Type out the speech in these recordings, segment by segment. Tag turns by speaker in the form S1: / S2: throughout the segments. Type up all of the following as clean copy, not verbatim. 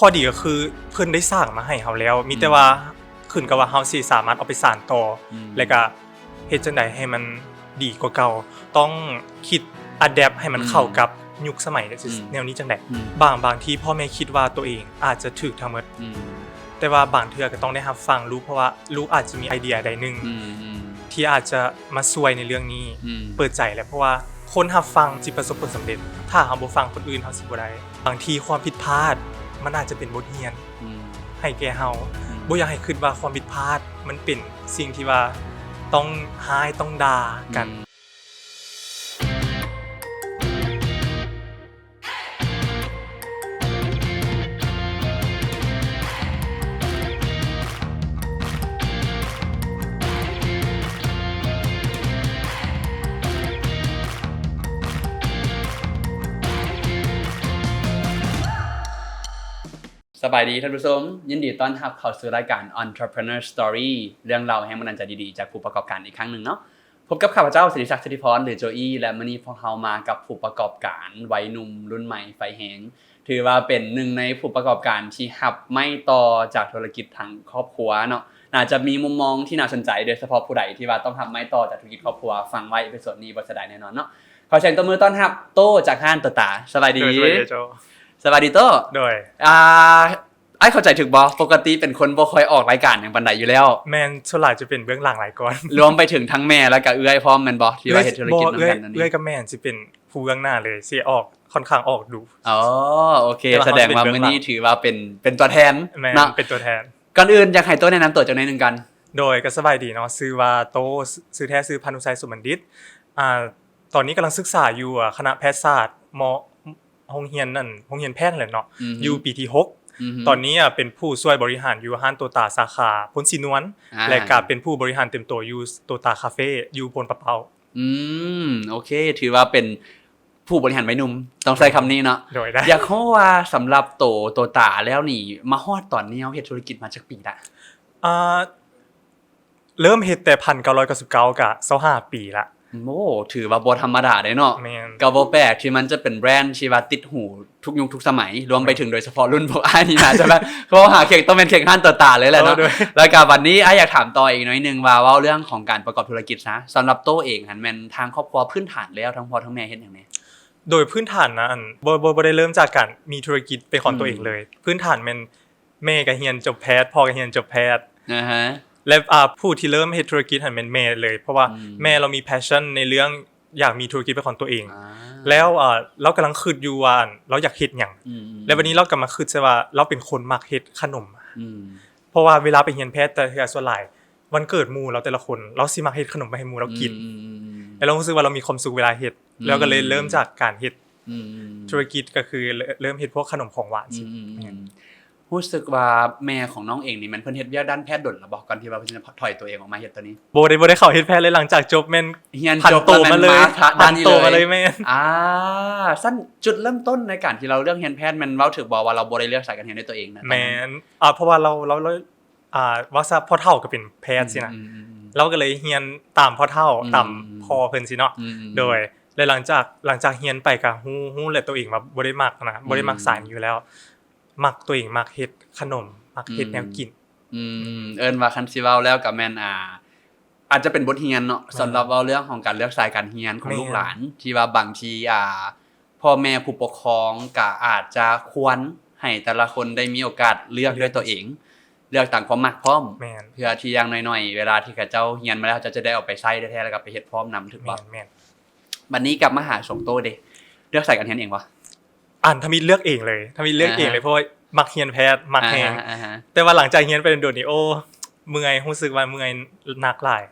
S1: ข้อดีก็คือเพิ่นได้สร้างมาให้เฮาแล้วมีแต่ว่าขึ้นกับว่าเฮาสิสามารถเอาไปสานต่อแล้วก็เฮ็ดจังได๋ให้มันดีกว่าเก่าต้องคิดอะแดปให้มันเข้ากับยุคสมัยแนวนี้จังได๋บางที่พ่อแม่คิดว่าตัวเองอาจจะถูกทั้งหมดแต่ว่าบางเทื่อก็ต้องได้รับฟังลูกเพราะว่าลูกอาจจะมีไอเดียใดนึงที่อาจจะมาช่วยในเรื่องนี้เปิดใจแล้วเพราะว่าคนรับฟังสิประสบผลสำเร็จถ้าเฮาบ่ฟังคนอื่นเฮาสิบ่ได้บางทีความผิดพลาดมันอาจจะเป็นบทเรียนให้แก่เฮาบ่อยากให้คิดว่าความผิดพลาดมันเป็นสิ่งที่ว่าต้องร้ายต้องด่ากัน
S2: สบายดีท่านผู้ชมยินดีต้อนรับเข้าสู่รายการ Entrepreneur Story เรื่องราวแห่งบันดาลใจดีๆจากผู้ประกอบการอีกครั้งหนึ่งเนาะพบกับข้าพเจ้าศิริศักดิ์ สิทธิพรหรือโจอี้และมื้อนี้พวกเรามากับผู้ประกอบการวัยหนุ่มรุ่นใหม่ไฟแรงถือว่าเป็นหนึ่งในผู้ประกอบการที่รับไม่ต่อจากธุรกิจทางครอบครัวเนาะน่าจะมีมุมมองที่น่าสนใจโดยเฉพาะผู้ใดที่ว่าต้องรับไม่ต่อจากธุรกิจครอบครัวฟังไว้เอพิโซดนี้บ่เสียดายแน่นอนเนาะขอเชิญตบมือต้อนรับโต้จากห้านตัวตาสวัสดีสวัสดีโต้
S1: โดย
S2: ไอ้เข้าใจถึกบ่ปกติเป็นคนบ่ค่อยออกรายการอย่างปานใดอยู่แล้ว
S1: แม่นส่วนหลายจะเป็นเบื้องหลังหลายก่อน
S2: รวมไปถึงทั้งแม่แล้วก็เอื้อยพร้อมแม่นบ่ที่ว่าเฮ็ดธุรกิจนำกันนั่นนี่
S1: เอื้อยกับแม่สิเป็นผู้เบื้องหน้าเลยสิออกค่อนข้างออกดู
S2: อ๋อโอเคแสดงว่ามื้อนี้ถือว่าเป็นตัวแทน
S1: เนาะเป็นตัวแทน
S2: ก่อนอื่นอยากให้โตแนะนำตัวจักหน่อยนึงกัน
S1: โดยก็สบายดีเนาะชื่อว่าโตชื่อแท้ชื่อพานุชัยสุบัณฑิตตอนนี้กำลังศึกษาอยู่คณะแพทยศาสตร์ม.โรงเรียนแพทย์แหละเนาะอยู่ปีที่6ตอนนี้เป็นผู้ช่วยบริหารอยู่ห้านโตตาสาขาพลศรีนวลและก็เป็นผู้บริหารเต็มตัวอยู่โตตาคาเฟ่อยู่พลปะเปา
S2: โอเคถือว่าเป็นผู้บริหารวัยหนุ่มต้องใช้คำนี้เนาะอยากรู้ว่าสำหรับโตตาแล้วนี่มาฮอดตอนนี้เฮ็ดธุรกิจมาจักปีละ
S1: เริ่มเฮ็ดแต่1999ก็25ปีละ
S2: โอ้ถือว่าบ่ธรรมดาเด้เนาะก็บ่แปลกที่มันจะเป็นแบรนด์ที่ว่าติดหูทุกยุคทุกสมัยรวมไปถึงโดยเฉพาะรุ่นพวกอ้ายนี่นะใช่มั้ยเพราะหาเค้กต้องเป็นเค้กห้านตัวตาเลยแหละเนาะแล้วก็วันนี้อ้ายอยากถามต่ออีกหน่อยนึงว่าเว้าเรื่องของการประกอบธุรกิจนะสำหรับโตเองหั่นแม่นทางครอบครัวพื้นฐานแล้วทั้งพ่อทั้งแม่เฮ็ดหยังแน่
S1: โดยพื้นฐานนะบ่ได้เริ่มจากการมีธุรกิจเป็นของตัวเองเลยพื้นฐานแม่นแม่ก็เรียนจบแพทย์พ่อก็เรียนจบแพทย์และผู้ที่เริ่มเฮ็ดธุรกิจหั่นเป็นแม่เลยเพราะว่าแม่เรามี passion ในเรื่องอยากมีธุรกิจเป็นของตัวเองแล้วเรากำลังคิดอยู่ว่าเราอยากเฮ็ดหยังแล้ววันนี้เราก็มาคิดซะว่าเราเป็นคนมักเฮ็ดขนมเพราะว่าเวลาไปเรียนแพทย์แต่ส่วนหลายวันเกิดหมู่เราแต่ละคนเราสิมักเฮ็ดขนมไปให้หมู่เรากินแล้วเรารู้สึกว่าเรามีความสุขเวลาเฮ็ดแล้วก็เลยเริ่มจากการเฮ็ดธุรกิจก็คือเริ่มเฮ็ดพวกขนมของหวานสิ
S2: รู้สึกว่าแม่ของน้องเองนี่มันเพิ่นเฮ็ดเวียกด้านแพทย์ดลแล้วบ่ก่อนที่ว่าเพิ่นจะถอยตัวเองออกมาเฮ็ดตัวนี้
S1: บ่ได้เข้าเฮ็ดแพทย์เลยหลังจากจบแม่น
S2: เรียนจบมาเลย
S1: ด้านนี้เลยแม่น
S2: สั้นจุดเริ่มต้นในการที่เราเลือกเรียนแพทย์มันเว้าถึกบ่ว่าเราบ่ได้เลือกสายการเรียนด้วยตัวเองนะ
S1: แม่นเพราะว่าเราว่าซะพ่อเฒ่าก็เป็นแพทย์สินะเราก็เลยเรียนตามพ่อเฒ่าตามพ่อเพิ่นสิเนาะโดยและหลังจากเรียนไปก็ฮู้แหละตัวเองว่าบ่ได้มักนะบ่ได้มักสายนี้อยู่แล้วมักตัวเองมักเฮ็ดขนมมักเฮ็ดแนวกิน
S2: เอิ้นว่าคันสิเว้าแล้วก็แม่นอาจจะเป็นบทเรียนเนาะสำหรับเว้าเรื่องของการเลือกสายการเรียนของลูกหลานที่ว่าบางทีพ่อแม่ผู้ปกครองก็อาจจะควรให้แต่ละคนได้มีโอกาสเลือกด้วยตัวเองเลือกตามความมักพร้อมเพื่อที่อย่างน้อยๆเวลาที่เขาเจ้าเรียนมาแล้วจะได้เอาไปใช้แท้ๆแล้วก็ไปเฮ็ดพร้อมนำถึกบ่
S1: แม่น
S2: บัดนี้กลับมาหาสงโตเด้เลือกสายการเรียนเองบ่
S1: ถ้ามีเลือกเองเลยเพราะว่ามักเรียนแพทย์มักแฮงแต่ว่าหลังจากเรียนไปโดนนี่โอ้เมื่อยรู้สึกว่าเมื่อยหนักหลาย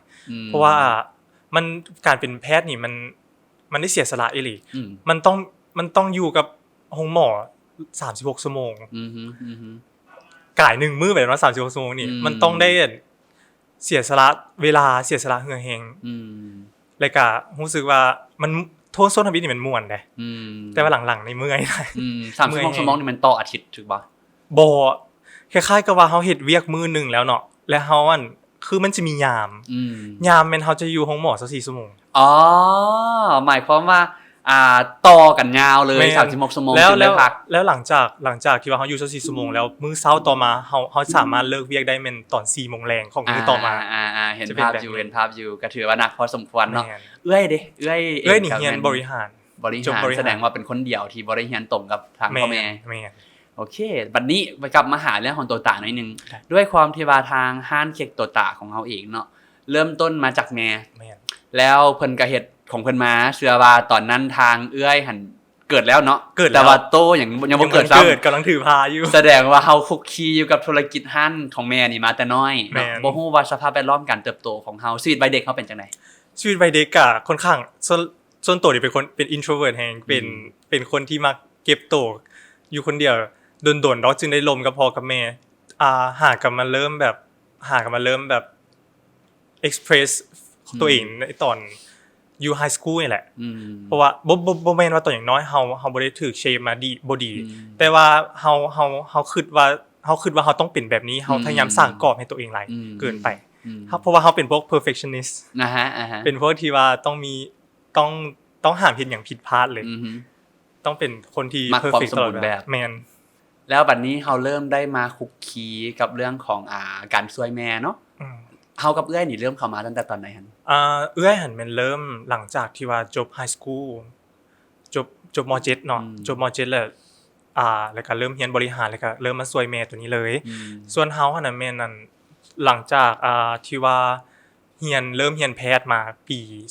S1: เพราะว่ามันการเป็นแพทย์นี่มันได้เสียสละอีหลีมันต้องอยู่กับห้องหมอ36ชั่วโมงกาย1มื้อแบบว่า36ชั่วโมงนี่มันต้องได้เสียสละเวลาเสียสละเหงื่อแฮงแล้วก็รู้สึกว่ามันโทษส้นทวิตนี่มันม่วนเด้แต่ว่าหลังๆนี่เมื่อย
S2: 30ชั่วโมงนี่มันต่ออาทิตย์ถูกบ่
S1: บ่คล้ายๆกับว่าเฮาเฮ็ดเวียกมื้อนึงแล้วเนาะแล้วเฮาคือมันจะมียามแม่นเฮาจะอยู่ห้องหมอ24ชั่วโมง
S2: หมายความว่า ต่อกันยาวเลย
S1: แม่น
S2: 36ชั่วโมง
S1: แล้ว
S2: จนได้พัก
S1: แล้วหลังจากที่ว่าเฮาอยู่24ชั่วโมงแล้วมื้อเช้าต่อมาเฮาสามารถเลิกเวียกได้แม่นตอน 4 โมงแลงของมื้อต่อมา
S2: เห็น
S1: จะเป็น
S2: ภาพ
S1: แบบ
S2: อยู่
S1: นี้
S2: เห็นภาพอยู่ก็ถือว่าหนักพอสมควรเนาะ
S1: แม่น
S2: เอื้อยเด้เอื้อย
S1: เอ้ยนี่
S2: ก็
S1: เฮียน
S2: แม่
S1: บริหาร จบบริหาร
S2: แสดงว่าเป็นคนเดียวที่บริหารตรงกับทางพ่อแม่
S1: แม่น
S2: โอเค บัดนี้ไปกลับมาหาเรื่องของโตตะหน่อยนึง
S1: ได้
S2: ด้วยความที่ว่าทางห้านเค้กโตตะของเขาเองเนาะเริ่มต้นมาจากแม่
S1: แม่น
S2: แล้วเพิ่นก็เฮ็ดของเพิ่นมาเชื่อว่าตอนนั้นทางเอื้อยหันเกิดแล้วเนาะ
S1: เกิดแล้ว
S2: แต่ว่าโตยังบ่เกิดซ้ำ
S1: กำลังถือพาอยู่
S2: แสดงว่าเฮาคุกคีอยู่กับธุรกิจห้านของแม่นี่มาแต่น้อยเนาะ
S1: แม่น
S2: บ่ฮู้ว่าสภาพแวดล้อมการเติบโตของเฮาชีวิตวัยเด็กเฮาเป็นจังได
S1: ชีวิตวัยเด็กอะค่อนข้างส่วนตัวนี่เป็นคนเป็น introvert แฮงเป็นคนที่มักเก็บตัวอยู่คนเดียวโดนๆเนาะจึงได้ลมกับพ่อกับแม่หากันมาเริ่มแบบ express ตัวเองในตอนอยู่ high school นี่แหละ
S2: อืม
S1: เพราะว่าบ่แม่นว่าตอนอย่างน้อยเฮาบ่ได้ถูกเชฟมาดีบ่ดี
S2: อืม
S1: แต่ว่าเฮาคิดว่าเฮาต้องเป็นแบบนี้เฮาพยายามสร้างกรอบให้ตัวเองหลาย
S2: อืม
S1: เกินไป
S2: อืม
S1: เพราะว่าเฮาเป็นพวก perfectionist
S2: นะฮะ
S1: เป็นพวกที่ว่าต้องห้ามเห็นอย่างผิดพลาดเลย
S2: อือฮึ
S1: ต้องเป็นคนที่
S2: มักความ
S1: perfect
S2: สมบูรณ์แบบ
S1: แมน
S2: แล้วบัดนี้เฮาเริ่มได้มาคุกคีกับเรื่องของการช่วยแม่เนาะ
S1: อืม
S2: เฮากับเอื้อยนี่เริ่มเข้ามาตั้งแต่ตอนไหนหั่น
S1: เอื้อยหันแม่นเริ่มหลังจากที่ว่าจบ high school จบม .7 เนาะจบม .7 แล้วแล้วก็เริ่มเรียนบริหารแล้วก็เริ่มมาช่วยแม่ตัวนี้เลย
S2: อืม
S1: ส่วนเฮาหั่นน่ะแม่นนั่นหลังจากที่ว่าเริ่มเรียนแพทย์มา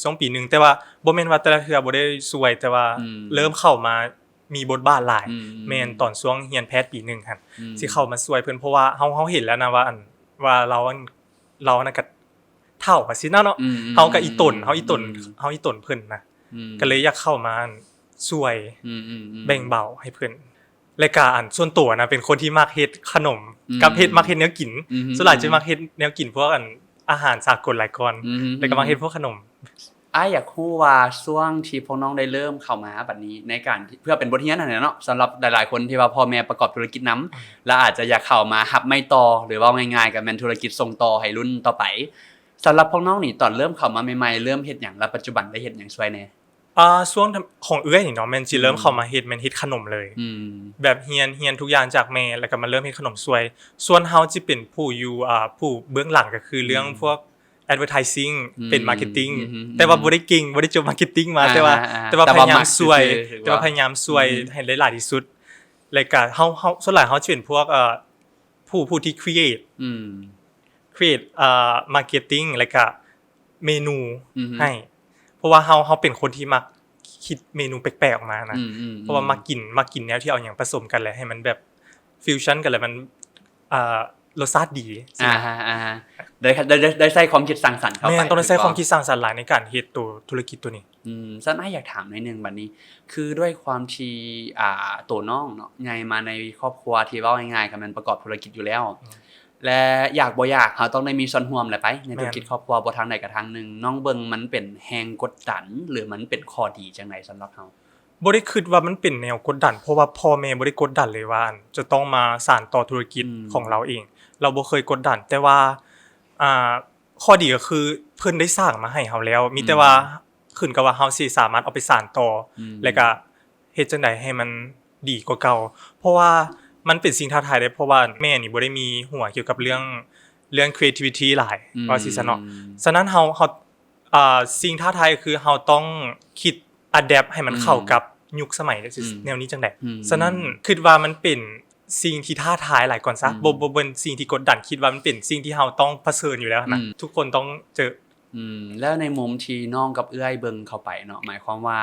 S1: ช่วงปีหนึงแต่ว่าบ่แม่นว่าแต่ละเทื่อบ่ได้ช่วยแต่ว่าเริ่มเข้ามามีบทบาทหลายแม่นตอนช่วงเรียนแพทย์ปีหนึงหั่นสิเข้ามาช่วยเพิ่นเพราะว่าเฮาเห็นแล้วนะว่าเราน่ะก็เฒ่าว่าสิเนาะเฮาก็อีตนเพิ่นนะก็เลยอยากเข้ามาช่วยแบ่งเบาให้เพิ่นและก็ส่วนตัวนะเป็นคนที่มักเฮ็ดขนมกับมักเฮ็ดแนวกินส่วนหลายจะมักเฮ็ดแนวกินพวกอาหารสากลหลายก่อนแล้วก็มักเฮ็ดพวกขนม
S2: อยากรู้ว่าช่วงที่พวกน้องได้เริ่มเข้ามาบัดนี้ในการเพื่อเป็นบทเรียนนั่นแหละเนาะสำหรับหลายๆคนที่ว่าพ่อแม่ประกอบธุรกิจนำและอาจจะอยากเข้ามารับไม่ต่อหรือว่าง่ายๆก็แม่นธุรกิจส่งต่อให้รุ่นต่อไปสำหรับพวกน้องนี่ตอนเริ่มเข้ามาใหม่ๆเริ่มเฮ็ดหยังแล้วปัจจุบันได้เฮ็ดหยังช่วยแน่
S1: ช่วงของเอื้อยนี่เนาะแม่นสิเริ่มเข้ามาเฮ็ดขนมเลยแบบเฮียนทุกอย่างจากแม่แล้วก็มาเริ่มเฮ็ดขนมซวยส่วนเฮาสิเป็นผู้อยู่ผู้เบื้องหลังก็คือเรื่องพวก advertising เป็น marketing แต่ว่าบ่ได้เก่งบ่ได้จบ marketing มาแต่ว่าพยายามช่วยให้ได้หลายที่สุดแล้วก็เฮาส่วนหลายเฮาสิเป็นพวกผู้ที่ create marketing แล้วก็เมนูให้เพราะว่าเฮาเป็นคนที่มักคิดเมนูแปลกๆออกมานะเพราะว่ามักกินแนวที่เอาหยังผสมกันแล้วให้มันแบบฟิวชั่นกันแล้วมันรสชาติดี
S2: ได้ใส่ความคิดสร้างสรรค์เข้าไป
S1: แม่นต้องใช้ความคิดสร้างสรรค์หลายในการเฮ็ดตัวธุรกิจตัวนี้
S2: ซั่นอยากถามหน่อยนึงบัดนี้คือด้วยความที่ตัวน้องเนาะใหญ่มาในครอบครัวที่เว้าง่ายๆก็มันประกอบธุรกิจอยู่แล้วและอยากบ่อยากเฮาต้องได้มีส่วนร่วมแหละไปในธุรกิจครอบครัวบ่ทางใดก็ทางหนึงน้องเบิ่งมันเป็นแรงกดดันหรือมันเป็นข้อดีจังได๋สำหรับเฮา
S1: บ่ได้คิดว่ามันเป็นแนวกดดันเพราะว่าพ่อแม่บ่ได้กดดันเลยว่าจะต้องมาสานต่อธุรกิจของเราเองเราบ่เคยกดดันแต่ว่าข้อดีก็คือเพิ่นได้สร้างมาให้เฮาแล้วมีแต่ว่าขึ้นกับว่าเฮาสิสามารถเอาไปสานต่อแล้วก็เฮ็ดจังได๋ให้มันดีกว่าเก่าเพราะว่ามันเป็นสิ่งท้าทายได้เพราะว่าแม่นี่บ่ได้มีหัวเกี่ยวกับเรื่อง creativity หลายว่าสิซะเนาะฉะนั้นเฮาสิ่งท้าทายคือเฮาต้องคิด adapt ให้มันเข้ากับยุคสมัยแนวนี้จังได๋ฉะนั้นคิดว่ามันเป็นสิ่งที่ท้าทายหลายก่อนซะบ่เป็นสิ่งที่กดดันคิดว่ามันเป็นสิ่งที่เฮาต้องเผชิญอยู่แล้วนะทุกคนต้องเจอ
S2: แล้วในมุมที่น้องกับเอื้อยเบิ่งเข้าไปเนาะหมายความว่า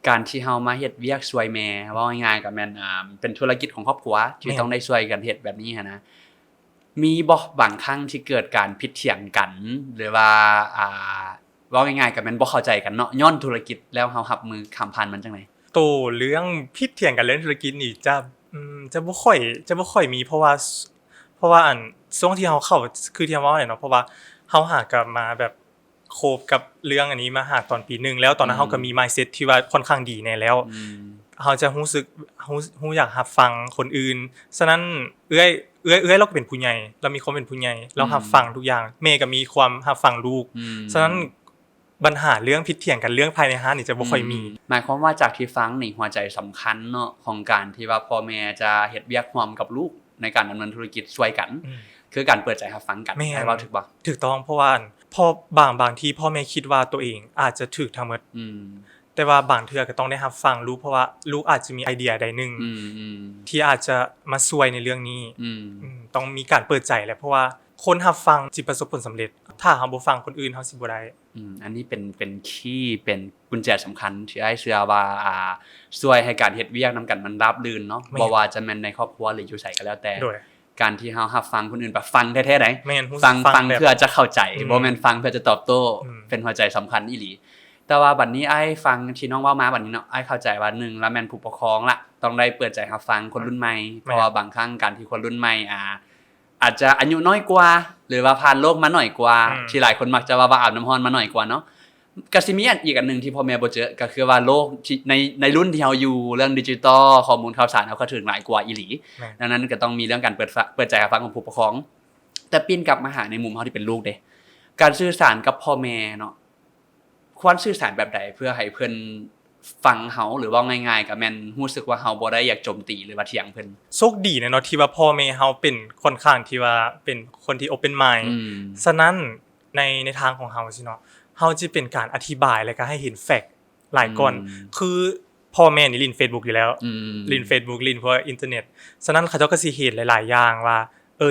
S2: การที่เฮามาเฮ็ดเวียกช่วยแม่ว่าง่ายๆก็แม่นเป็นธุรกิจของครอบครัวที่ต้องได้ช่วยกันเฮ็ดแบบนี้หันนะมีบ่บางครั้งที่เกิดการผิดเถียงกันหรือว่าว่าง่ายๆก็แม่นบ่เข้าใจกันเนาะย้อนธุรกิจแล้วเฮารับมือข้ามผ่านมันจังได๋
S1: โตเรื่องผิดเถียงกันเรื่องธุรกิจนี่จะบ่ค่อยมีเพราะว่าช่วงที่เฮาเข้าคือที่เฮาว่าเนาะเพราะว่าเฮาหากลับมาแบบโคบกับเรื่องอันนี้มาหาตอนปี1แล้วตอนนั้นเฮาก็มี mindset ที่ว่าค่อนข้างดีแน่แล้วเฮาจะรู้สึกรู้อยากรับฟังคนอื่นฉะนั้นเอื้อยเราก็เป็นผู้ใหญ่เรามีความเป็นผู้ใหญ่เรารับฟังทุกอย่างแม่ก็มีความรับฟังลูกฉะนั้น ปัญหาเรื่องผิดเถียงกันเรื่องภายในห้างนี่จะบ่ค่อยมี
S2: หมายความว่าจากที่ฟังนี่หัวใจสำคัญเนาะของการที่ว่าพ่อแม่จะเฮ็ดเวียกร่วมกับลูกในการดำเนินธุรกิจช่วยกันคือการเปิดใจรับฟังกันให้เว้าถูกบ่
S1: ถูกต้องเพราะว่าพอบางที่พ่อแม่คิดว่าตัวเองอาจจะถูกทั้งหมดแต่ว่าบางเทื่อก็ต้องได้รับฟังลูกเพราะว่าลูกอาจจะมีไอเดียใดนึงที่อาจจะมาช่วยในเรื่องนี้ต้องมีการเปิดใจแหละเพราะว่าคนรับฟังสิประสบผลสำเร็จถ้าเฮาบ่ฟังคนอื่นเฮาสิบ่ได้
S2: อันนี้เป็นคีย์เป็นกุญแจสำคัญที่อ้ายเชื่อว่าช่วยให้การเฮ็ดเวียกนำกันมันราบรื่นเนาะบ่ว่าจะแม่นในครอบครัวหรืออยู่ไสก็แล้วแต่การที่เฮารับฟังคนอื่นแบบฟังแท้ๆได้ฟังเพื่อจะเข้าใจบ่แม่นฟังเพื่อจะตอบโต้เป็นหัวใจสำคัญอีหลีแต่ว่าบัดนี้อ้ายฟังที่น้องเว้ามาบัดนี้เนาะอ้ายเข้าใจว่า1แล้วแม่นผู้ปกครองละต้องได้เปิดใจรับฟังคนรุ่นใหม่เพราะว่าบางครั้งการที่คนรุ่นใหม่อาจจะอายุน้อยกว่าหรือว่าผ่านโลกมาหน่อยกว่าที่หลายคนมักจะว่าอาบน้ำร้อนมาหน่อยกว่าเนาะก็สิมีอีกอันนึงที่พ่อแม่บ่เจอก็คือว่าโลกในรุ่นที่เฮาอยู่เรื่องดิจิทัลข้อมูลข่าวสารเฮาก็ถึงหลายกว่าอีหลีดังนั้นก็ต้องมีเรื่องการเปิดใจรับฟังของผู้ปกครองแต่ปิ้นกลับมาหาในมุมเฮาที่เป็นลูกเด้การสื่อสารกับพ่อแม่เนาะควรสื่อสารแบบใดเพื่อให้เพิ่นฟังเฮาหรือว่าง่ายๆก็แม่นรู้สึกว่าเฮาบ่ได้อยากโจมตีหรือว่าเถียงเพิ่น
S1: โชคดีเนาะที่ว่าพ่อแม่เฮาเป็นค่อนข้างที่ว่าเป็นคนที่ open mind ฉะนั้นในทางของเฮาสิเนาะเฮาจะเป็นการอธิบายแล้วก็ให้เห็นแฟกต์หลายก่อนคือพ่อแม่นี่เล่น Facebook อยู่แล้วเล่น Facebook เล่นเพราะอินเทอร์เน็ตฉะนั้นเขาเจ้าก็สิเห็นหลายๆอย่างว่า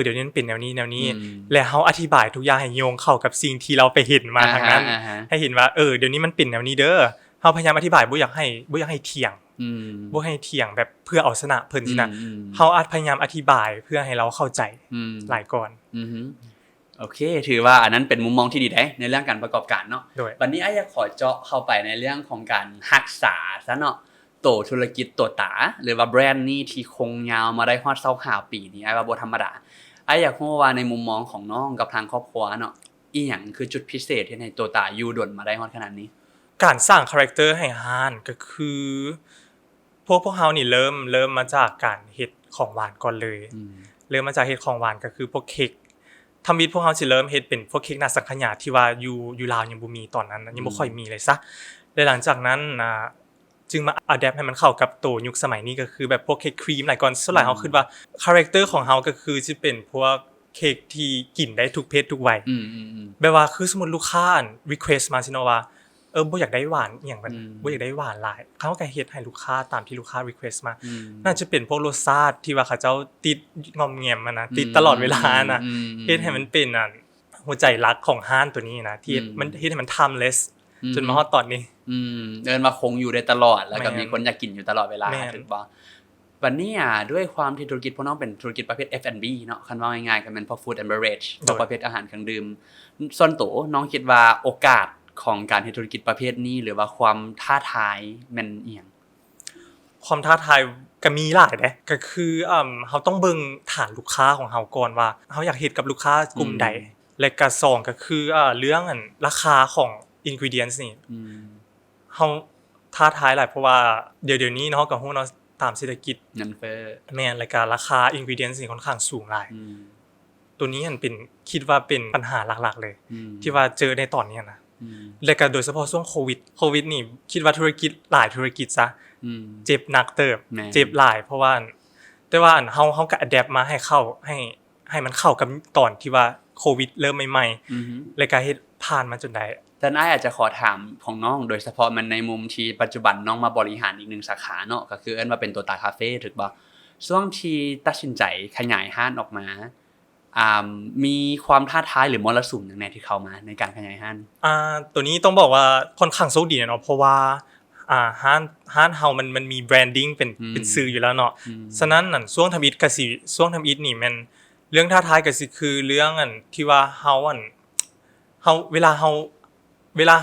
S1: เดี๋ยวนี้มันเป็นแนวนี้และเฮาอธิบายทุกอย่างให้โยงเข้ากับสิ่งที่เราไปเห็นมาทางนั้นให้เห็นว่าเดี๋ยวนี้มันเป็นแนวนี้เด้อเฮาพยายามอธิบายบ่อยากให้เถียงบ่ให้เถียงแบบเพื่อเอาชนะเพิ่นสินะเฮาพยายามอธิบายเพื่อให้เราเข้าใจหลายก่อน
S2: โอเคถือว่าอันนั้นเป็นมุมมองที่ดีในเรื่องการประกอบการเนาะวันนี้อ้ายอยากขอเจาะเข้าไปในเรื่องของการรักษาซะเนาะโตธุรกิจโตตาหรือว่าแบรนด์นี้ที่คงยาวมาได้ฮอด25ปีนี้อ้ายว่าบ่ธรรมดาอ้ายอยากรู้ว่าในมุมมองของน้องกับทางครอบครัวเนาะอีหยังคือจุดพิเศษที่ให้โตตาอยู่ดนมาได้ฮอดขนาดนี้
S1: การสร้างคาแรคเตอร์ให้ร้านก็คือพวกเฮานี่เริ่มมาจากการเฮ็ดของหวานก่อนเลยเริ่มมาจากเฮ็ดของหวานก็คือพวกเค้กทำวิธีพวกเฮาสิเริ่มเฮ็ดเป็นพวกเค้กหน้าสังขยาที่ว่าอยู่ลาวยังบ่มีตอนนั้นยังบ่ค่อยมีเลยซะและหลังจากนั้นจึงมาอะแดปให้มันเข้ากับตัวยุคสมัยนี้ก็คือแบบพวกเค้กครีมหลายก่อนส่วนหลายเฮาคิดว่าคาแรคเตอร์ของเฮาก็คือสิเป็นพวกเค้กที่กินได้ทุกเพศทุกวัยแบบว่าคือสมมุติลูกค้ารีเควสต์มาสิเนาะว่าบ่อยากได้หวานอีหยังแบบบ่อยากได้หวานหลายเขาก็เฮ็ดให้ลูกค้าตามที่ลูกค้ารีเควสต์มาน่าจะเป็นพวกรสชาติที่ว่าเขาเจ้าติดงอมแงมมานะติดตลอดเวลานะเฮ็ดให้มันเป็นหัวใจรักของห้านตัวนี้นะที่มันเฮ็ดให้มัน timeless จนมาฮอดตอนนี้
S2: เดินมาคงอยู่ได้ตลอดแล้วก็มีคนอยากกินอยู่ตลอดเวลาถูกบ่วันนี้ด้วยความที่ธุรกิจพวกน้องเป็นธุรกิจประเภท F&B เนาะคันว่าง่ายๆก็เป็นพวก food and beverage พวกประเภทอาหารเครื่องดื่มส่วนตัวน้องคิดว่าโอกาสของการเฮ็ดธุรกิจประเภทนี้หรือว่าความท้าทายแม่นอีหยัง
S1: ความท้าทายก็มีหลายเด้ก็คือเฮาต้องเบิ่งฐานลูกค้าของเฮาก่อนว่าเฮาอยากเฮ็ดกับลูกค้ากลุ่มใดและก็2ก็คือเรื่องราคาของ ingredients นี่เฮาท้าทายหลายเพราะว่าเดี๋ยวนี้เนาะก็ฮู้เนาะตามเศรษฐกิจ
S2: เงินเฟ้อ
S1: แม่นแล้วก็ราคา ingredients นี่ค่อนข้างสูงหลายตัวนี้มันเป็นคิดว่าเป็นปัญหาหลักๆเลยที่ว่าเจอในตอนนี้นะแล้วก็โดยเฉพาะช่วงโควิดนี่คิดว่าธุรกิจหลายธุรกิจซะเจ็บหนักเติบเจ็บหลายเพราะว่าแต่ว่าเฮาก็อะแดปมาให้มันเข้ากับตอนที่ว่าโควิดเริ่มใหม่ๆแล้วก็เฮ็ดผ่านมาจนได้
S2: แต่อ้ายอาจจะขอถามของน้องโดยเฉพาะมันในมุมที่ปัจจุบันน้องมาบริหารอีก1สาขาเนาะก็คือว่าเป็นตัวตาคาเฟ่ถูกบ่ช่วงที่ตัดสินใจขยายห้างออกมามีความท้าทายหรือมรสุมอย่างแน่ที่เข้ามาในการขยายห้าง
S1: ตัวนี้ต้องบอกว่าค่อนข้างโชคดีเนาะเพราะว่าห้างเฮามันมีแบรนดิ้งเป็นชื่ออยู่แล้วเนาะฉะนั้นนั่นช่วงทำอิฐก็สิช่วงทำอิฐนี่มันเรื่องท้าทายก็สิคือเรื่องที่ว่าเฮาเวลาเฮ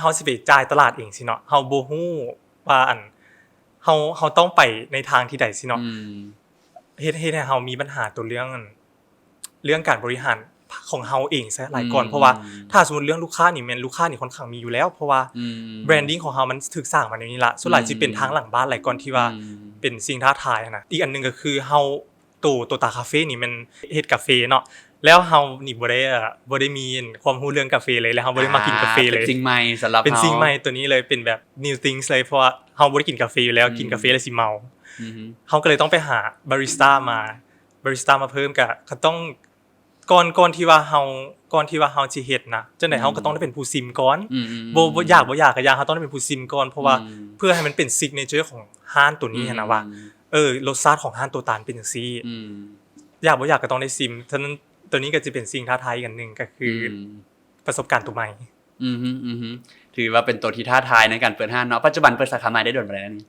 S1: าสิไปจ่ายตลาดเองสิเนาะเฮาบ่ฮู้ว่าเฮาต้องไปในทางที่ใดสิเนาะเฮ็ดให้เฮามีปัญหาตัวเรื่องการบริหารของเฮาเองซะหลายก่อนเพราะว่าถ้าสมมุติเรื่องลูกค้านี่แม่นลูกค้านี่ค่อนข้างมีอยู่แล้วเพราะว่าแบรนดิ้งของเฮามันถูกสร้างมาในนี้ละส่วนหลายสิเป็นทางหลังบ้านหลายก่อนที่ว่าเป็นสิ่งท้าทายนะอีกอันนึงก็คือเฮาตัวตาคาเฟ่นี่มันเฮ็ดกาแฟเนาะ แล้วเฮานี่บ่ได้มีความรู้เรื่องกาแฟเลยแล้วเฮาบ่ได้มากินกาแฟเลย
S2: เป็นสิ่งใหม่สำหรับ
S1: เป็น
S2: เฮา
S1: สิ่งใหม่ตัวนี้เลยเป็นแบบ new things เลยเพราะว่าเฮาบ่ได้กินกาแฟอยู่แล้วกินกาแฟแล้วสิเมา
S2: อือฮึ
S1: เฮาก็เลยต้องไปหาบาริสต้ามาเพิ่มก็ต้องก่อนที่ว่าเฮาสิเฮ็ดนะจังได๋เฮาก็ต้องได้เป็นผู้ซิมก่อน
S2: อืม
S1: บ่อยากก็อยากเฮาต้องได้เป็นผู้ซิมก่อนเพราะว่าเพื่อให้มันเป็น signature ของร้านตัวนี้นะว่ารสชาติของร้านตัวตาลเป็นจังซี่อยากบ่อยากก็ต้องได้ซิมฉะนั้นตัวนี้ก็จะเป็นสิ่งท้าทายอีกอันหนึงก็คือประสบการณ์ตัวใหม่
S2: อือฮึถือว่าเป็นตัวที่ท้าทายในการเปิดห้างเนาะปัจจุบันเปิดสาขาใหม่ได้โดนปานใดแล้วนี่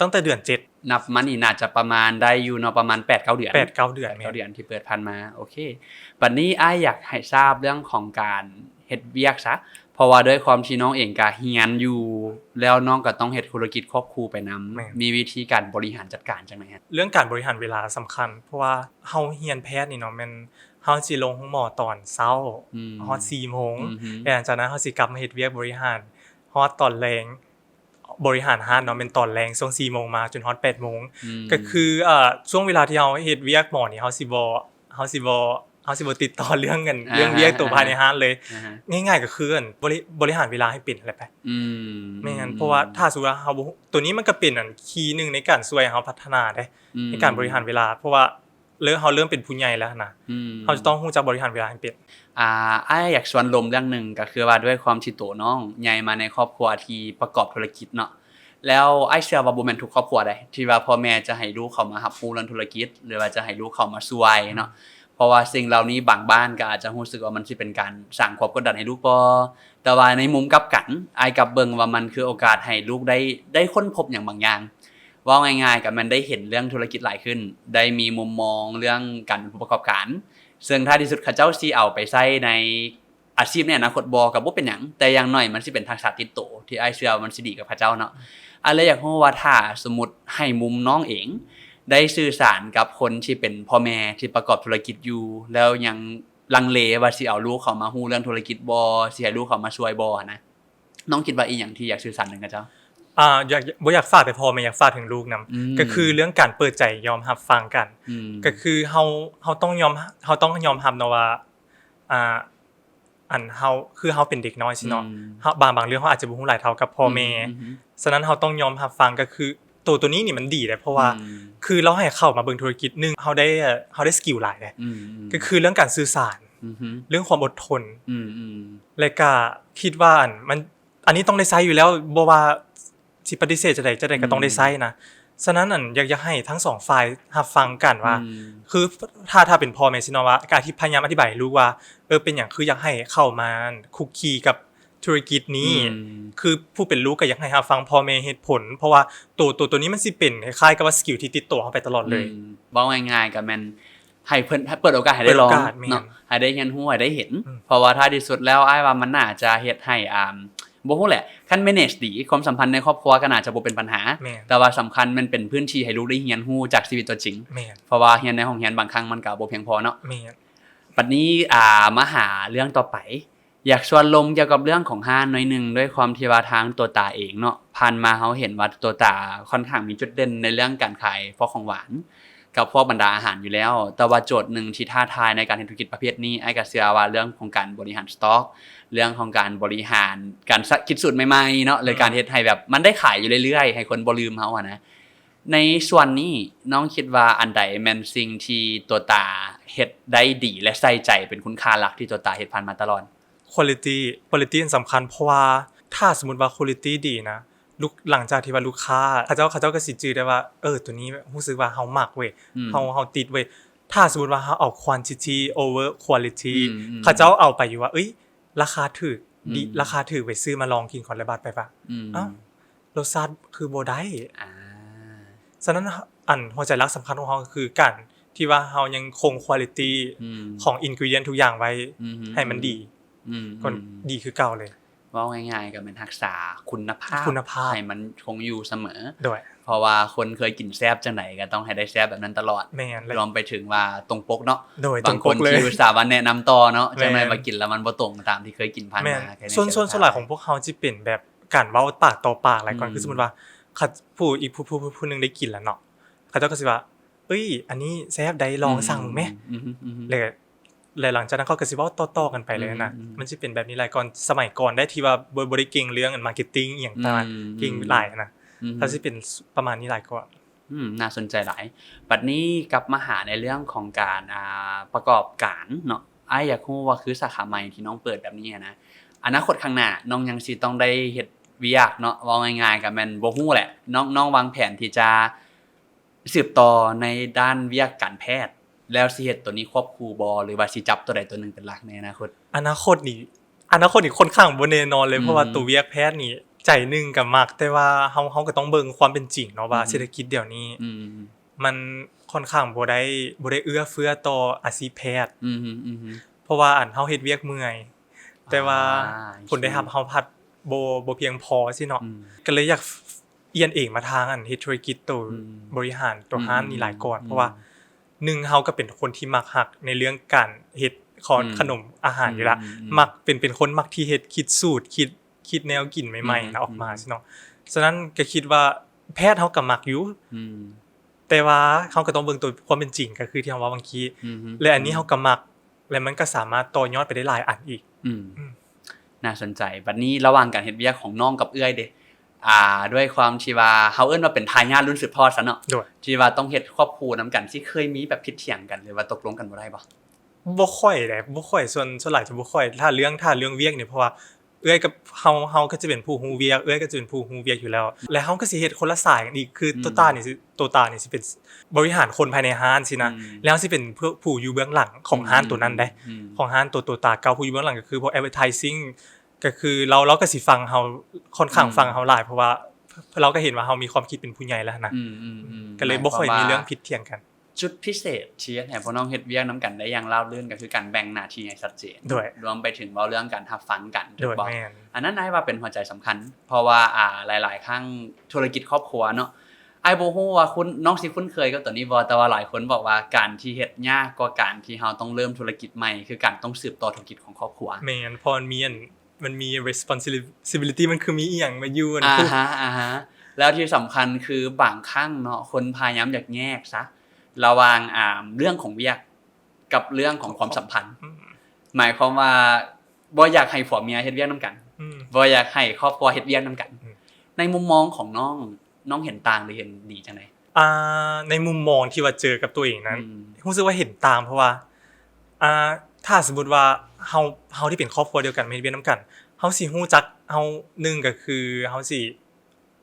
S1: ตั้งแต่เดือน7
S2: นับมันนี่น่าจะประมาณได้อยู่เนาะประมาณ 8-9 เดือน
S1: 8-9 เดือน
S2: 9 เดือนที่เปิดผ่านมาโอเคบัดนี้อ้ายอยากให้ทราบเรื่องของการเฮ็ดเวียกซะเพราะว่าด้วยความที่น้องเองก็เรียนอยู่แล้วน้องก็ต้องเฮ็ดธุรกิจควบคู่ไปนำมีวิธีการบริหารจัดการจังได๋ฮะ
S1: เรื่องการบริหารเวลาสำคัญเพราะว่าเฮาเรียนแพทย์นี่เนาะแม่นเฮาสิลงห้องหมอตอนเช้าฮอด 4:00 นแล้วหลังจากนั้นเฮาสิกลับมาเฮ็ดเวียกบริหารฮอดตอนแลงบริหารร้านเนาะเป็นตอนแลงช่วง 4:00 นมาจนฮอด 8:00 นก็คือช่วงเวลาที่เฮาเฮ็ดเวียกหมอนี่เฮาสิบ่ติดต่อเรื่องเงินเรื่องเวียกตัวภายในร้านเลยง่ายๆก็คือบริหารเวลาให้เป็นแหละไปไม่งั้นเพราะว่าถ้าสมมุติว่าเฮาตัวนี้มันก็เป็นคีย์นึงในการช่วยเฮาพัฒนาได้ในการบริหารเวลาเพราะว่าเฮาเริ่มเป็นผู้ใหญ่แล้วนะเฮาจะต้องรู้จักบริหารเวลาให้เป็น
S2: อ้ายอยากชวนลมเรื่องนึงก็คือว่าด้วยความที่โตน้องใหญ่มาในครอบครัวที่ประกอบธุรกิจเนาะแล้วอ้ายเชื่อว่าบ่แม่นทุกครอบครัวได้ที่ว่าพ่อแม่จะให้ลูกเข้ามารับรู้เรื่องธุรกิจหรือว่าจะให้ลูกเข้ามาช่วยเนาะเพราะว่าสิ่งเหล่านี้บางบ้านก็อาจจะรู้สึกว่ามันสิเป็นการสร้างความกดดันให้ลูกบ่แต่ว่าในมุมกลับกันอ้ายกลับเบิ่งว่ามันคือโอกาสให้ลูกได้ค้นพบหยังบางอย่างว่าง่ายๆก็มันได้เห็นเรื่องธุรกิจหลายขึ้นได้มีมุมมองเรื่องการเป็นผู้ประกอบการซึ่งท้ายที่สุดเขาเจ้าสิเอาไปใช้ในอาชีพในอนาคตบ่ก็บ่เป็นหยังแต่อย่างน้อยมันสิเป็นทักษะติดโตที่อ้ายเชื่อว่ามันสิดีกับเขาเจ้าเนาะอะไรอยากรู้ว่าถ้าสมมุติให้มุมน้องเองได้สื่อสารกับคนที่เป็นพ่อแม่ที่ประกอบธุรกิจอยู่แล้วยังลังเลว่าสิเอาลูกเข้ามาฮู้เรื่องธุรกิจบ่สิให้ลูกเข้ามาช่วยบ่นะน้องคิดว่าอีหยังที่อยากสื่อสารถึงกับเจ้า
S1: อยากฝากแต่พ่อแม่อยากฝากถึงลูกนำก็คือเรื่องการเปิดใจยอมรับฟังกันก็คือเฮาต้องยอมรับเนาะว่าเฮาเป็นเด็กน้อยสิเนาะบางเรื่องเฮาอาจจะบ่ฮู้หลายเท่ากับพ่อแม่ฉะนั้นเฮาต้องยอมรับฟังก็คือตัวนี้นี่มันดีเลยเพราะว่าคือเราให้เข้ามาเบิ่งธุรกิจนึงเฮาได้สกิลหลายเลยก็คือเรื่องการสื่อสารเรื่องความอดทนและก็คิดว่าอันนี้ต้องได้ใช้อยู่แล้วบ่ว่าสิปฏิเสธจะได้ก็ต้องได้ใช้นะฉะนั้นอยากให้ทั้งสองฝ่ายรับฟังกันว่าคือถ้าเป็นพ่อแม่สิเนาะว่าการที่พยายามอธิบายให้ลูกว่าเป็นหยังคืออยากให้เข้ามาคุกคีกับธุรกิจนี้คือผู้เป็นลูกก็อยากให้รับฟังพ่อแม่เหตุผลเพราะว่าตัวนี้มันสิเป็นคล้ายๆกับว่าสกิลที่ติดตัวเฮาไปตลอดเลย
S2: เว้าง่ายๆก็แม่นให้เพิ่นเปิดโอกาสให้ได้ลองเนาะให้ได้เรียนรู้ให้ได้เห็นเพราะว่าท้ายที่สุดแล้วอ้ายว่ามันน่าจะเฮ็ดให้บ่ฮู้แหละคัน manage ดีความสัมพันธ์ในครอบครัวก็น่าจะบ่เป็นปัญหาแต่ว่าสำคัญมันเป็นพื้นที่ให้ลูกได้เรียนรู้จากชีวิตตัวจริงเพราะว่าเรียนในห้องเรียนบางครั้งมันก็บ่เพียงพอเนาะบัดนี้มาหาเรื่องต่อไปอยากชวนลมเกี่ยวกับเรื่องของห้านหน่อยนึงด้วยความที่ว่าทางตัวตาเองเนาะผ่านมาเฮาเห็นว่าตัวตาค่อนข้างมีจุดเด่นในเรื่องการขายพวกของหวานกับพวกบรรดาอาหารอยู่แล้วแต่ว่าโจทย์นึงที่ท้าทายในการเฮ็ดธุรกิจประเภทนี้อ้ายก็เชื่อว่าเรื่องของการบริหารสต็อกเรื่องของการบริหารการคิดสูตรใหม่ๆเนาะเลยการเฮ็ดให้แบบมันได้ขายอยู่เรื่อยๆให้คนบ่ลืมเฮานะในส่วนนี้น้องคิดว่าอันใดแม่นสิ่งที่ตัวตาเฮ็ดได้ดีและใส่ใจเป็นคุณค่าหลักที่ตัวตาเฮ็ดผ่านมาตลอด
S1: quality สำคัญเพราะว่าถ้าสมมุติว่า quality ดีนะหลังจากที่ว่าลูกค้าเขาเจ้าก็สิจื้อได้ว่าตัวนี้รู้สึกว่าเฮามักเว้ยเฮาติดเว้ยถ้าสมมุติว่าเฮาเอา quantity over quality เขาเจ้าเอาไปอยู่ว่าราคาถูกดีราคาถูกไปซื้อมาลองกินก่อนแล้วบัดไปป่ะอ้าวรสชาติคือบ่ได้ฉะนั้นหัวใจหลักสำคัญของเฮาก็คือการที่ว่าเฮายังคง quality ของ ingredient ทุกอย่างไว้ให้มันดีก็ดีคือเก่าเลย
S2: ว่าง่ายๆก็เป็นรักษาคุณภาพให้มันคงอยู่เสมอ
S1: ด้วย
S2: เพราะว่าคนเคยกินแซ่บจังได๋ก็ต้องให้ได้แซ่บแบบนั้นตลอดรวมไปถึงว่าตรงปกเนาะบางคนที่อุตส่าห์ว่าแนะนำต่อเนาะจังได๋มากินแล้วมันบ่ตรงตามที่เคยกินผ่านมา
S1: ส่วนหลายของพวกเฮาสิเป็นแบบการเว้าปากต่อปากหลายก่อนคือสมมุติว่าผู้นึงได้กินแล้วเนาะเขาเจ้าก็สิว่าอันนี้แซ่บได้ลองสั่งแม่เลย และหลังจากนั้นเขาก็สิเว้าต่อๆกันไปเลยนะมันสิเป็นแบบนี้หลายก่อนสมัยก่อนได้ที่ว่าบ่ได้เก่งเรื่องมาร์เก็ตติ้งอีหยังต่างเก่งหลายนะถ้าสิเป็นประมาณนี้หลายกว่า
S2: น่าสนใจหลายบัดนี้กลับมาหาในเรื่องของการประกอบการเนาะอ้ายอยากรู้ว่าคือสาขาใหม่ที่น้องเปิดแบบนี้นะอนาคตข้างหน้าน้องยังสิต้องได้เฮ็ดเวียกเนาะว่าง่ายๆก็แม่นบ่ฮู้แหละน้องวางแผนที่จะสืบต่อในด้านวิทยาการแพทย์แล้วสิเฮ็ดตัวนี้ควบคู่บ่หรือว่าสิจับตัวใดตัวหนึงเป็นหลักในอนาคต
S1: อนาคตนี่ค่อนข้างบ่แน่นอนเลยเพราะว่าตัววิทยาแพทย์นี่ใจนึงก็มักแต่ว่าเฮาก็ต้องเบิ่งความเป็นจริงเนาะว่าเศรษฐกิจเดี๋ยวนี้มันค่อนข้างบ่ได้เอื้อเฟื้อต่ออาชีพแพทย์เพราะว่าเฮาเฮ็ดเวียกเมื่อยแต่ว่าผลได้รับเฮาพัดบ่เพียงพอสิเนาะก็เลยอยากเอียนเองมาทางเฮ็ดธุรกิจตัวบริหารตัวห้านนี่หลายก่อนเพราะว่า1เฮาก็เป็นคนที่มักฮักในเรื่องการเฮ็ดขนมอาหารอยู่ละมักเป็นคนมักที่เฮ็ดคิดสูตรคิดแนวกินใหม่ๆออกมาสิเนาะฉะนั้นก็คิดว่าแพทย์เฮาก็มักอยู่แต่ว่าเฮาก็ต้องเบิ่งตัวความเป็นจริงก็คือที่เฮาว่าบางทีและอันนี้เฮาก็มักและมันก็สามารถต่อยอดไปได้หลายอันอีก
S2: น่าสนใจบัดนี้ระหว่างการเฮ็ดเวียกของน้องกับเอื้อยเด้ด้วยความที่ว่าเฮาเอิ้นว่าเป็นทายาทรุ่นสืบทอดซะเนาะที่ว่าต้องเฮ็ดครอบครัวนำกันสิเคยมีแบบผิดเถียงกันหรือว่าตกลงกันบ่ได้
S1: บ่ค่อยเลยบ่ค่อยส่วนหลายจะบ่ค่อยถ้าเรื่องเวียกนี่เพราะว่าเอื้อยกับเฮาก็จะเป็นผู้ฮู้เวียกเอื้อยก็จะเป็นผู้ฮู้เวียกอยู่แล้วและเฮาก็สิเฮ็ดคนละสายกันอีกคือตัวตานี่สิเป็นบริหารคนภายในห้านสินะแล้วสิเป็นผู้อยู่เบื้องหลังของห้านตัวนั้นได้ของห้านตัวตาเก่าผู้อยู่เบื้องหลังก็คือพวก advertising ก็คือเราก็สิฟังเฮาค่อนข้างฟังเฮาหลายเพราะว่าเราก็เห็นว่าเฮามีความคิดเป็นผู้ใหญ่แล้วนะก็เลยบ่ค่อยมีเรื่องผิดเถียงกัน
S2: จุดพิเศษที่ให้พวกน้องเฮ็ดเวียกนำกันได้อย่างราบรื่นก็คือการแบ่งหน้าที่ให้ชัดเจนรวมไปถึงเว้าเรื่องการรับฟังกันถูกบ่อันนั้นอ้ายว่าเป็นหัวใจสำคัญเพราะว่าหลายๆครั้งธุรกิจครอบครัวเนาะอ้ายบ่ฮู้ว่าคุณน้องสิคุ้นเคยกับตัวนี้บ่แต่ว่าหลายคนบอกว่าการที่เฮ็ดยากกว่าการที่เฮาต้องเริ่มธุรกิจใหม่คือการต้องสืบต่อธุรกิจของครอบครัว
S1: แม่นพอมันมี responsibility มันคือมีอีหยังมาอยู่
S2: แล้วที่สำคัญคือบางครั้งเนาะคนพยายามอยากแยกซะระหว่างเรื่องของเวียกกับเรื่องของความสัมพันธ์หมายความว่าบ่อยากให้ผัวเมียเฮ็ดเวียกนำกันบ่อยากให้ครอบครัวเฮ็ดเวียกนำกันในมุมมองของน้องเห็นต่างหรือเห็นดีจังได๋
S1: ในมุมมองที่ว่าเจอกับตัวเองนั้นรู้สึกว่าเห็นต่างเพราะว่าถ้าสมมุติว่าเฮาที่เป็นครอบครัวเดียวกันเฮ็ดเวียกนำกันเฮาสิฮู้จักเฮา1ก็คือเฮาสิ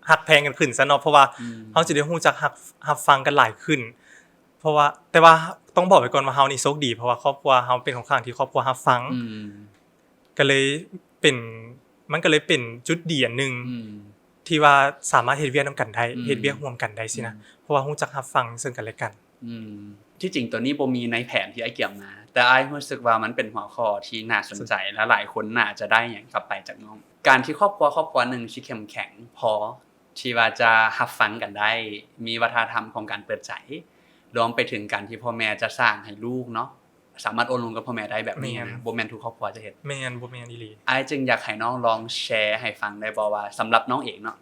S1: ฮักแพงกันขึ้นซะเนาะเพราะว่าเฮาสิได้ฮู้จักฮักฟังกันหลายขึ้นเพราะว่าแต่ว่าต้องบอกไว้ก่อนว่าเฮานี่โชคดีเพราะว่าครอบครัวเฮาเป็นค่อนข้างที่ครอบครัวรับฟังก็เลยเป็นจุดดีอันนึงที่ว่าสามารถเฮ็ดเวียกนำกันได้เฮ็ดเวียกร่วมกันได้สินะเพราะว่าฮู้จักรับฟังซึ่งกันและกัน
S2: ที่จริงตัวนี้บ่มีในแผนที่อ้ายเกี่ยวมาแต่อ้ายรู้สึกว่ามันเป็นหัวข้อที่น่าสนใจและหลายคนน่าจะได้หยังกลับไปจากน้องการที่ครอบครัวนึงสิเข้มแข็งพอที่ว่าจะรับฟังกันได้มีวัฒนธรรมของการเปิดใจรวมไปถึงการที่พ่อแม่จะสร้างให้ลูกเนาะสามารถโอนลงกับพ่อแม่ได้แบบนี้นะบ่แม่นทุกครอบครัวจะเฮ็ด
S1: แม่นบ่แม่นอีหลี
S2: อ้ายจึงอยากให้น้องลองแชร์ให้ฟังได้บ่ว่าสำหรับน้องเองเนาะ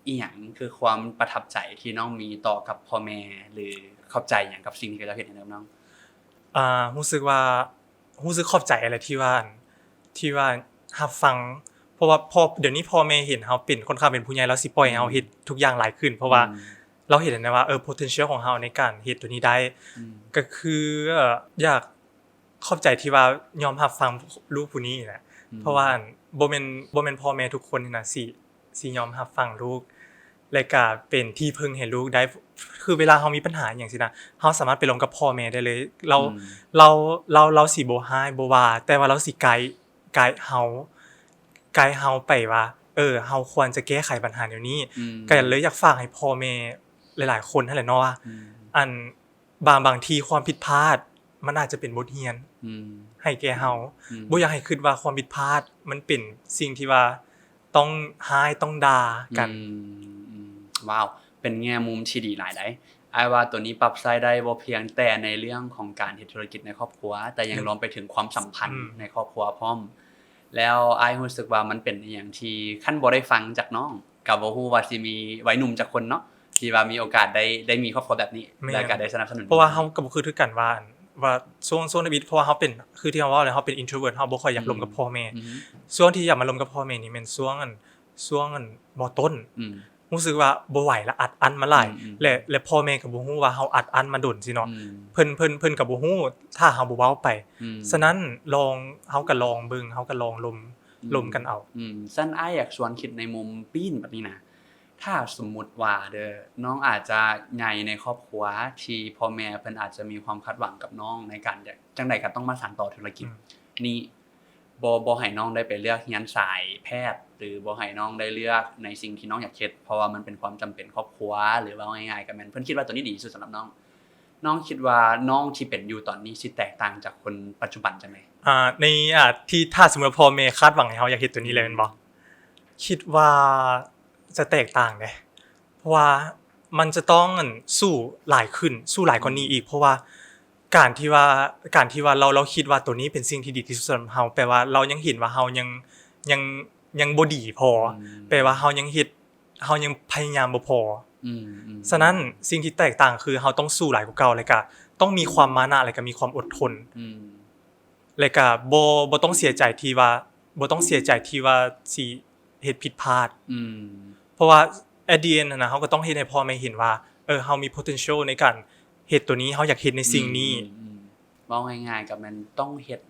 S2: อีหยังคือความประทับใจที่น้องมีต่อกับพ่อแม่หรือขอบใจหยังกับสิ่งที่เขาเฮ็ดให้น้อง
S1: รู้สึกขอบใจอะไรที่ว่ารับฟังเพราะว่าเดี๋ยวนี้พ่อแม่เห็นเฮาเป็นค่อนข้างเป็นผู้ใหญ่แล้วสิปล่อยให้เฮาเฮ็ดทุกอย่างหลายขึ้นเพราะว่าเราเห็นนะว่าpotential ของเฮาในการเฮ็ดตัวนี้ได้ก็คืออยากขอบใจที่ว่ายอมรับฟังลูกผู้นี้แหละเพราะว่าบ่แม่นพ่อแม่ทุกคนนี่นะสิยอมรับฟังลูกและก็เป็นที่พึ่งให้ลูกได้คือเวลาเฮามีปัญหาหยังซี่นะเฮาสามารถไปลงกับพ่อแม่ได้เลยเราสิบ่ร้ายบ่ว่าแต่ว่าเราสิไกด์เฮาไปว่าเฮาควรจะแก้ไขปัญหาเดี๋ยวนี้ก็เลยอยากฝากให้พ่อแม่หลายๆคนนั่นแหละเนาะว่าบางทีความผิดพลาดมันอาจจะเป็นบทเรียนให้แก่เฮาบ่อยากให้คิดว่าความผิดพลาดมันเป็นสิ่งที่ว่าต้องร้ายต้องด่ากัน
S2: ว้าวเป็นแง่มุมที่ดีหลายได้อ้ายว่าตัวนี้ปรับใช้ได้บ่เพียงแต่ในเรื่องของการเฮ็ดธุรกิจในครอบครัวแต่ยังรวมไปถึงความสัมพันธ์ในครอบครัวพร้อมแล้วอ้ายรู้สึกว่ามันเป็นอีหยังที่คันบ่ได้ฟังจากน้องก็บ่ฮู้ว่าสิมีวัยหนุ่มจักคนเนาะที่ว่ามีโอกาสได้มีครอบครัวแบบนี้และก็ได้สนับสนุน
S1: เพราะว่าเฮาก็บ่คือกันว่า ว่าช่วงในวิทย์เพราะว่าเฮาเป็นคือที่เฮาเว้าเลยเฮาเป็น introvert เฮาบ่ค่อยอยากร่วมกับพ่อแม่ช่วงที่อยากมาร่วมกับพ่อแม่นี่แม่นช่วงม.ต้นรู้สึกว่าบ่ไหวแล้วอัดอั้นมาหลายและพ่อแม่ก็บ่ฮู้ว่าเฮาอัดอั้นมาดนสิเนาะเพิ่นก็บ่ฮู้ถ้าเฮาบ่เว้าไปฉะนั้นเฮาก็ลองเบิ่งเฮาก็ลองลมกันเอา
S2: ซั่นอ้ายอยากชวนคิดในมุมปีนแบบนี้นะถ้าสมมุติว่าเด้อน้องอาจจะใหญ่ในครอบครัวที่พ่อแม่เพิ่นอาจจะมีความคาดหวังกับน้องในการจังได๋ก็ต้องมาสานต่อธุรกิจนี่บ่ให้น้องได้ไปเลือกเรียนสายแพทย์หรือบ่ให้น้องได้เลือกในสิ่งที่น้องอยากเฮ็ดเพราะว่ามันเป็นความจำเป็นครอบครัวหรือว่าง่ายๆก็แม่นเพิ่นคิดว่าตัวนี้ดีที่สุดสำหรับน้องคิดว่าน้องที่เป็นอยู่ตอนนี้สิแตกต่างจากคนปัจจุบันจังได๋
S1: ในที่ถ้าสมมุติพ่อแม่คาดหวังให้เฮาอยากเฮ็ดตัวนี้เลยแม่นบ่คิดว่าจะแตกต่างเด้เพราะว่ามันจะต้องสู้หลายขึ้นสู้หลายกว่านี้อีกเพราะว่าการที่ว่าเราคิดว่าตัวนี้เป็นสิ่งที่ดีที่สุดสำหรับเฮาแปลว่าเรายังเห็นว่าเฮายังบ่ดีพอแปลว่าเฮายังพยายามบ่พอฉะนั้นสิ่งที่แตกต่างคือเฮาต้องสู้หลายกว่าเก่าแล้วก็ต้องมีความมานะแล้วก็มีความอดทนแล้วก็บ่ต้องเสียใจที่ว่าสิเฮ็ดผิดพลาดเพราะว่า at the end นะเฮาก็ต้องเฮ็ดให้พ่อแม่เห็นว่าเฮามี potential ในการเฮ็ดตัวนี้เฮาอยากเฮ็ดในสิ่งนี้
S2: เว้าง่ายๆก็มันต้องเฮ็ด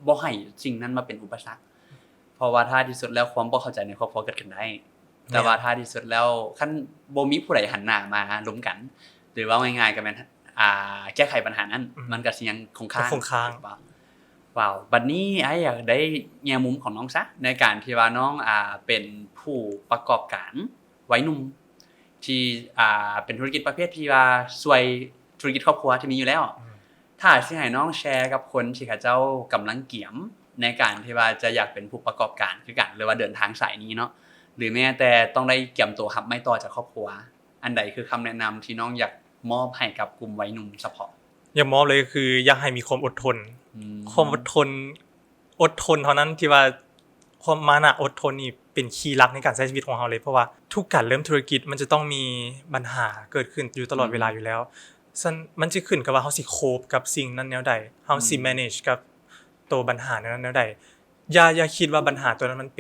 S2: บ่ให้สิ่งนั้นมาเป็นอุปสรรคเพราะว่าท้ายที่สุดแล้วความบ่เข้าใจในครอบครัวเกิดขึ้นได้แต่ว่าท้ายที่สุดแล้วคันบ่มีผู้ใดหันหน้ามาล้มกันหรือว่าง่ายๆก็แม่นแก้ไขปัญหานั้นมันก็สิยังคงค้างว้าวบัดนี้อ้ายอยากได้แง่มุมของน้องซะในการที่ว่าน้องเป็นผู้ประกอบการวัยหนุ่มที่เป็นธุรกิจประเภทที่ว่าช่วยธุรกิจครอบครัวที่มีอยู่แล้วถ้าสิให้น้องแชร์กับคนที่เขาเจ้ากำลังเกี่ยมในการที่ว่าจะอยากเป็นผู้ประกอบการคือกันหรือว่าเดินทางสายนี้เนาะหรือแม้แต่ต้องได้เกี่ยมตัวรับไม่ต่อจากครอบครัวอันใดคือคำแนะนำที่น้องอยากมอบให้กับกลุ่มวัยหนุ่มเฉพาะ
S1: อยากมอบเลยคืออยากให้มีความอดทนความอดทนเท่านั้นที่ว่าความมานะอดทนนี่เป็นคีย์หลักในการใช้ชีวิตของเราเลยเพราะว่าทุกการเริ่มธุรกิจมันจะต้องมีปัญหาเกิดขึ้นอยู่ตลอดเวลาอยู่แล้วมันจะขึ้นกับว่าเฮาสิโคปกับสิ่งนั้นแนวใดเฮาสิ manage กับตัวปัญหานั้นแนวใดอย่าคิดว่าปัญหาตัวนั้นมันเ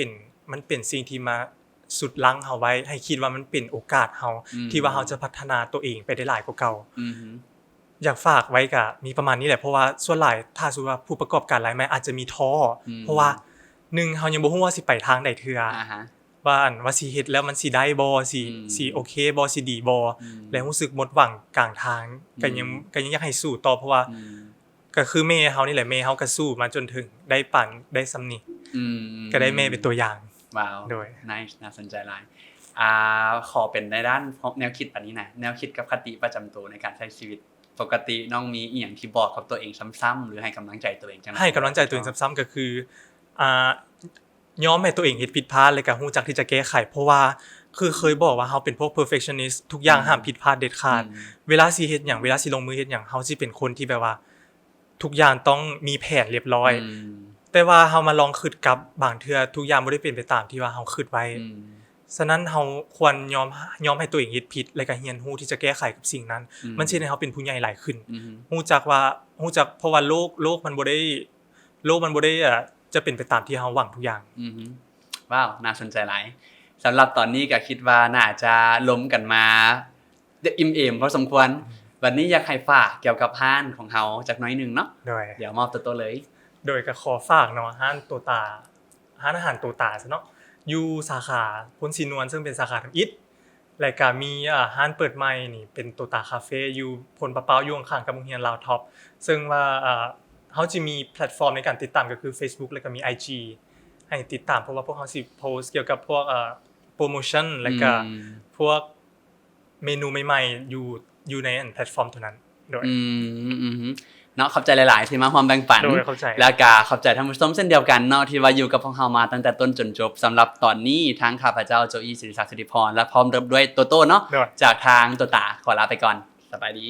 S1: ป็นสิ่งที่มาสุดลังเฮาไว้ให้คิดว่ามันเป็นโอกาสเฮาที่ว่าเฮาจะพัฒนาตัวเองไปได้หลายกว่าเก่าอยากฝากไว้ก็มีประมาณนี้แหละเพราะว่าส่วนหลายถ้าสมมุติว่าผู้ประกอบการรายใหม่อาจจะมีท้อเพราะว่า1เฮายังบ่ฮู้ว่าสิไปทางใดเทื่อว่าสิเฮ็ดแล้วมันสิได้บ่สิโอเคบ่สิดีบ่แล้วรู้สึกหมดหวังกลางทางก็ยังอยากให้สู้ต่อเพราะว่าก็คือแม่เฮานี่แหละแม่เฮาก็สู้มาจนถึงได้ปานได้ส่ำนี้ก็ได้แม่เป็นตัวอย่าง
S2: ว้าวโดย nice น่าสนใจหลายขอเป็นในด้านแนวคิดปานนี้นะแนวคิดกับคติประจำตัวในการใช้ชีวิตปกติน้องมีอีหยังที่บอกกับตัวเองซ้ำๆหรือให้กำลังใจตัวเองจัง
S1: ให้กำลังใจตัวเองซ้ำๆก็คือยอมให้ตัวเองเฮ็ดผิดพลาดแล้วก็ฮู้จักที่จะแก้ไขเพราะว่าคือเคยบอกว่าเฮาเป็นพวก perfectionist ทุกอย่างห้ามผิดพลาดเด็ดขาดเวลาสิเฮ็ดหยังเวลาสิลงมือเฮ็ดหยังเฮาสิเป็นคนที่แบบว่าทุกอย่างต้องมีแผนเรียบร้อยแต่ว่าเฮามาลองคิดกับบางเทื่อทุกอย่างบ่ได้เป็นไปตามที่ว่าเฮาคิดไว้ฉะนั้นเฮาควรยอมให้ตัวเองเฮ็ดผิดแล้วก็เรียนรู้ที่จะแก้ไขกับสิ่งนั้นมันสิให้เฮาเป็นผู้ใหญ่หลายขึ้นฮู้จักเพราะว่าโลกมันบ่ได้จะเป็นไปตามที่เฮาหวังทุกอย่าง
S2: ว้าวน่าสนใจหลายสำหรับตอนนี้ก็คิดว่าน่าจะล้มกันมาอิ่มเอมพอสมควรวันนี้อยากให้ฝากเกี่ยวกับร้านของเฮาจักหน่อยนึงเนาะเดี๋ยวมอบตัวเลย
S1: โดยก็ขอฝากเนาะร้านตัวตาร้านอาหารตัวตาซะเนาะอยู่สาขาพ้นศรีนวลซึ่งเป็นสาขาทำอิฐแล้วก็มีร้านเปิดใหม่นี่เป็นตัวตาคาเฟ่อยู่พลประเปาอยู่ข้างๆกับโรงเรียนลาวท็อปซึ่งว่าเฮาจะมีแพลตฟอร์มในการติดตามก็คือ Facebook แล้วก็มี IG ให้ติดตามเพราะว่าพวกเฮาสิโพสต์เกี่ยวกับพวกโปรโมชั่นแล้วก็พวกเมนูใหม่ๆอยู่ในแพลตฟอร์มตัวนั้นโดย
S2: เนาะขอบใจหลายๆที่มาร่วมแบ่งปันแล้วก็ขอบใจท่านผู้ชมเช่นเดียวกันเนาะที่ว่าอยู่กับพวกเฮามาตั้งแต่ต้นจนจบสำหรับตอนนี้ทั้งข้าพเจ้าโจอี้ศิริศักดิ์สิริพรและพร้อมด้วยโตโต้เนาะจากทางตัวตาขอลาไปก่อนสบายดี